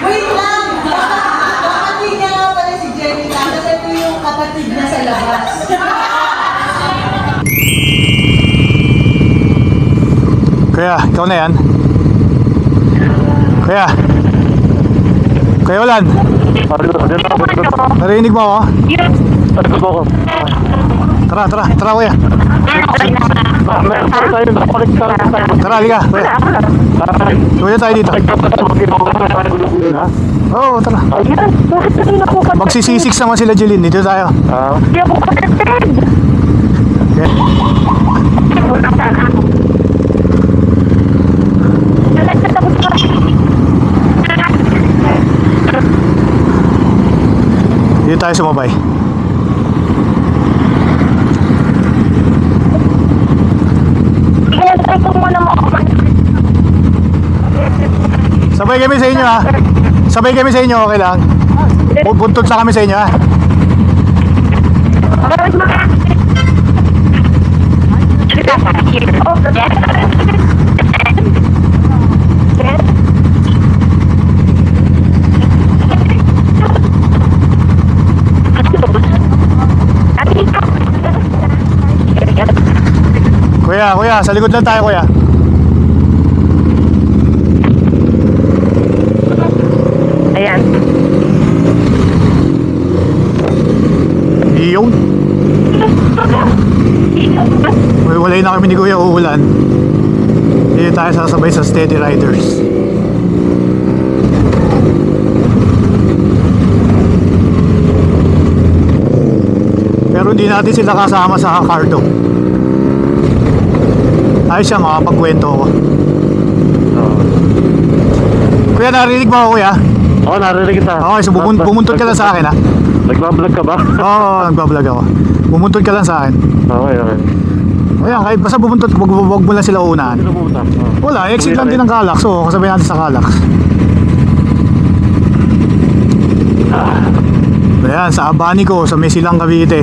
Wait lang! Kapatid niya nga pala si Jenny. Tapos ito yung kapatid niya sa labas. Kuya, ikaw na yan. Kuya. Kuya Ulan. Narinig mo ako? Tara, tara, tara kuya. Tara, liga kuya. Kuya tayo dito. Oo, tara. Magsisisik naman sila Jeline. Dito tayo. Okay. Dito tayo sumabay. Sabay kami sa inyo ha. Sabay kami sa inyo, okay lang. Buntot sa kami sa inyo ha. Kuya, sa likod lang tayo kuya. Ayan. Iyon. Walay na kami ni Kuya Uulan. Dito tayo sasabay sa Steady Riders. Pero hindi natin sila kasama sa Cardo. Ayos siya, makapagkwento ko. Kuya, narinig mo ako kuya? Oo, narinig kita. Okay, so bumuntot ka lang sa akin ha. Nagbablog ka ba? Oo, nagbablog ako. Bumuntot ka lang sa akin. Okay. Ayan, kahit basta bumuntot, wag mo lang sila unahan. Sino pumunta? Wala, exit lang din ng Calax. So, kasabay natin sa Calax. Ayan, sa Abanico, sa Mesilang, Cavite.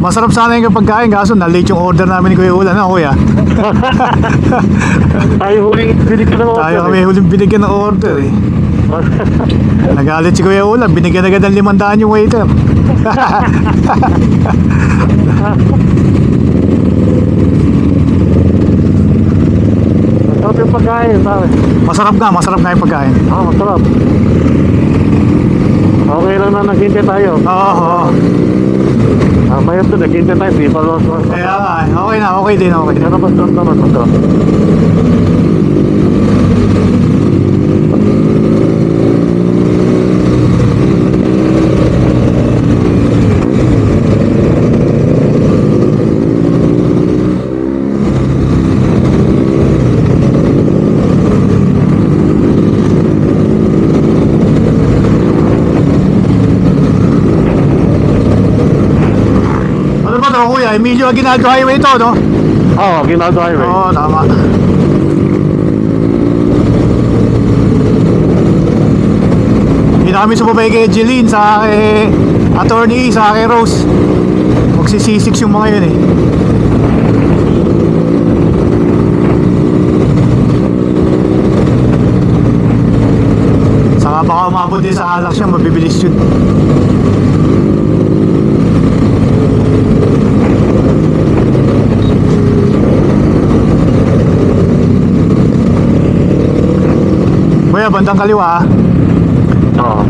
Masarap sana yung pagkain, kaso na-late yung order namin ni Kuya Ulan, ha kuya? Tayo huling binigyan ng order. Tayo kami huling binigyan ng order eh. Nagalit si Kuya Ulan, binigyan agad ng 500 yung waiter. Masarap yung pagkain, pare. Masarap nga yung pagkain. Masarap. Okay lang na naghintay tayo. Oo. Mayroon doon, naghintay tayo. Di pa lost. Kaya okay na, okay din. Pero masarap naman, masarap. Kuya, Emilio Aguinaldo Highway ito, no? Oo, Aguinaldo Highway. Oo, tama. Hindi na kami sumabay kay Jeline, sa kay Attorney, sa kay Rose. Magsisisik yung mga yun eh. Saka baka umabot din sa Calax yan, mabibilis yun. Kuya, bandang kaliwa. Oo.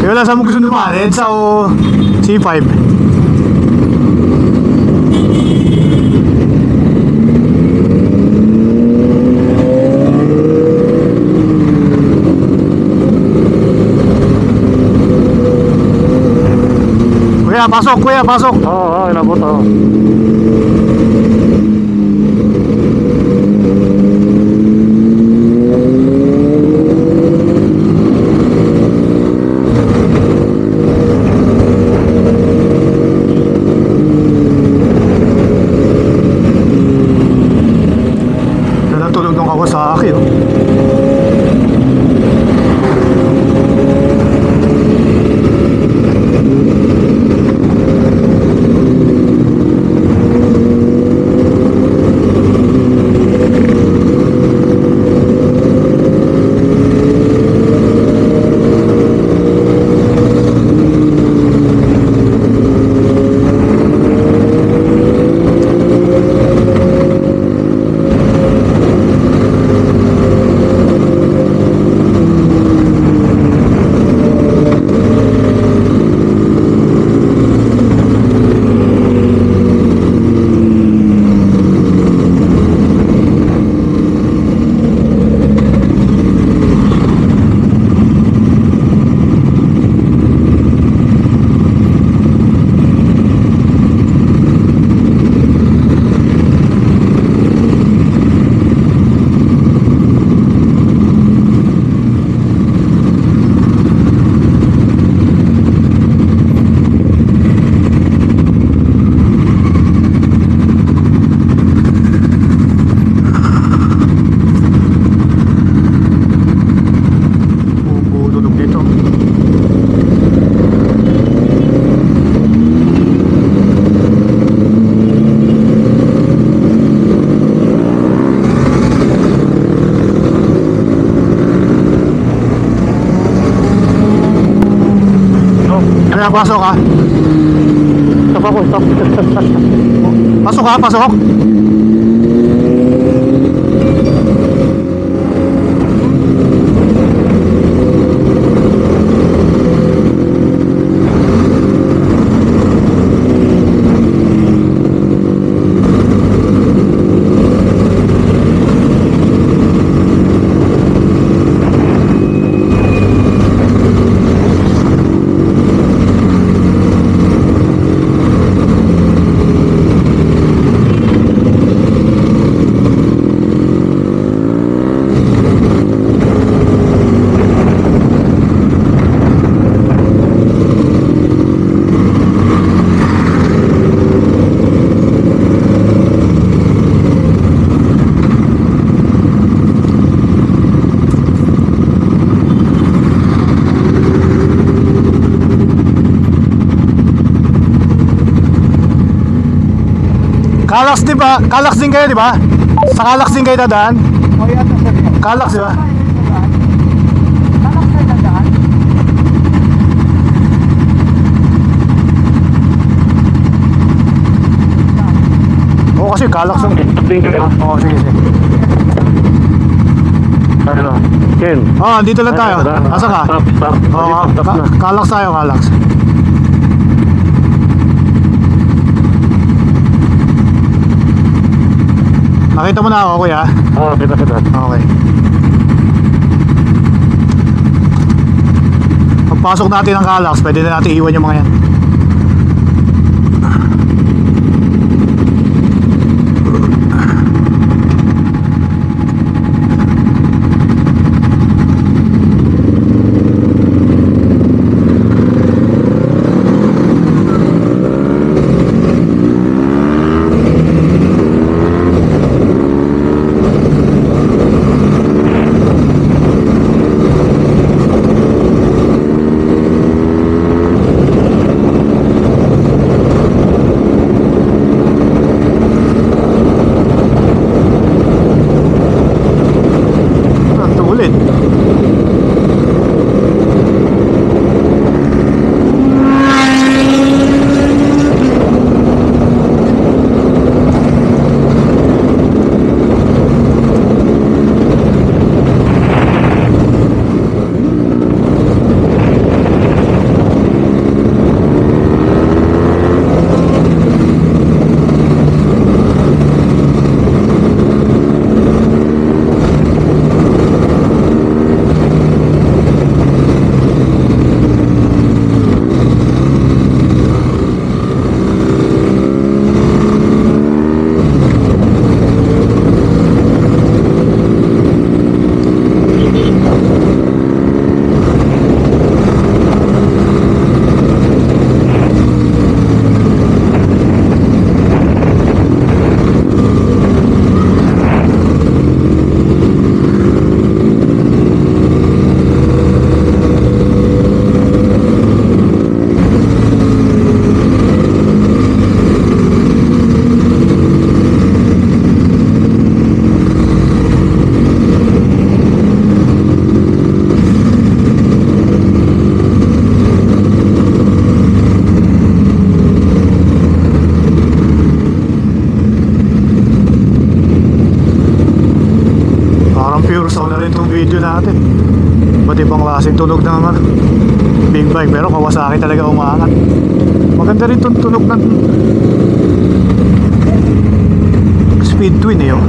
Kaya wala saan mo gusto naman, EDSA o C5? Kuya, pasok. Oo, inabot ako. Pinapasok ka? Stop ako, stop. Pasok ka, pasok. Kalax din ba? Kalax din kayo, di ba? Sa Kalax din kayo dadaan? O yata sir. Kalax, di ba? Anak na dadaan. Oo, kasi Kalax yung... Stop din kayo. Oo, sige, sige. Ano? Ken. Oo, dito lang tayo. Asa ka? Stop, stop. Oo, Stop na. Kalax tayo, Kalax. Nakita mo na ako, kuya? Oo, kita. Okay. Pagpasok natin ng Kalax, pwede na natin iwan yung mga yan. video natin. Ba't ibang klaseng tunog ng big bike, pero Kawasaki talaga umaangat. Maganda rin itong tunog ng Speed Twin eh, oh.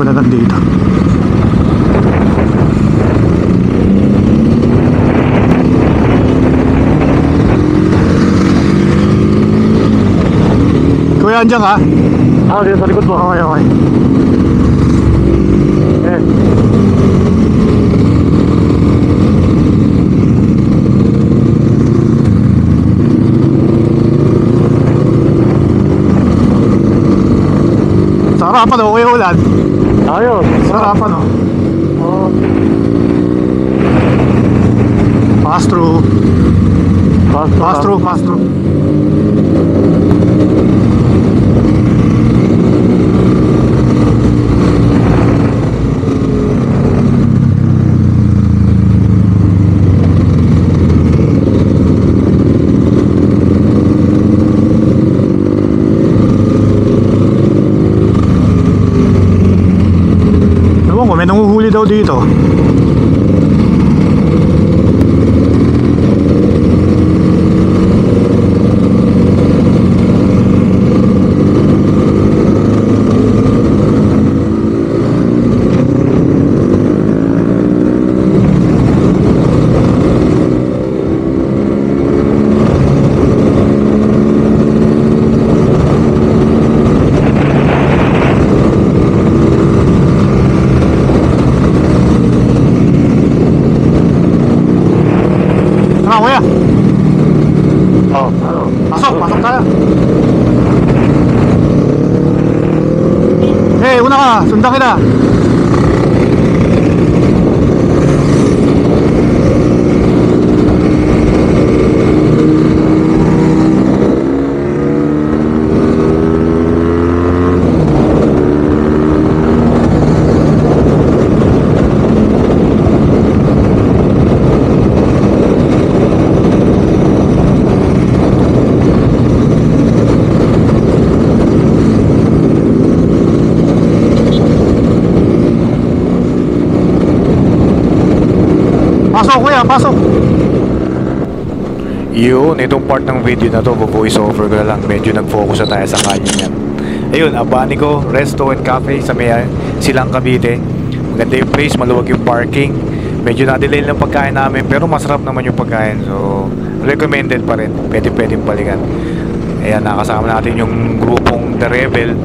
ko na nandito. Kuya, andyan ka? Dito sa likod mo. Okay, okay. Eh. Sarapan o, Kuya Ulan. Ayos. Sarapan o. Oh. Pass through. Pass through, pass through. Ewan ko, may nanguhuli daw dito. Kuya, Oh, ano? pasok tayo. Hey, una ka, sundan kita. Pasok kuya, pasok. Yun, itong part ng video na to, voice over ko na lang. Medyo nag-focus na tayo sa kanya niyan. Ayun, Abanico Resto and Cafe sa may Silang Cavite. Maganda yung place, maluwag yung parking. Medyo na-delay lang pagkain namin, pero masarap naman yung pagkain. So, recommended pa rin. Pwedeng balikan. Ayan, nakasama natin yung grupong The Rebel.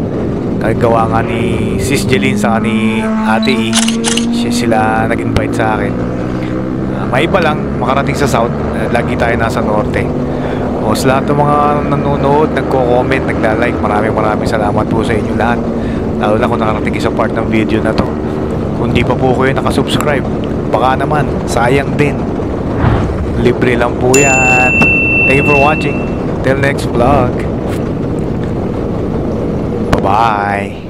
Kagawa nga ni Sis Jeline sa ni Ate E. Sila nag-invite sa akin. May iba lang, makarating sa South. Lagi tayo nasa Norte. O sa lahat ng mga nanonood, nagko-comment, nagla-like, maraming salamat po sa inyo lahat. Lalo na kung nakarating sa part ng video na to. Kung di pa po kayo nakasubscribe, baka naman, sayang din. Libre lang po yan. Thank you for watching. Till next vlog. Bye-bye.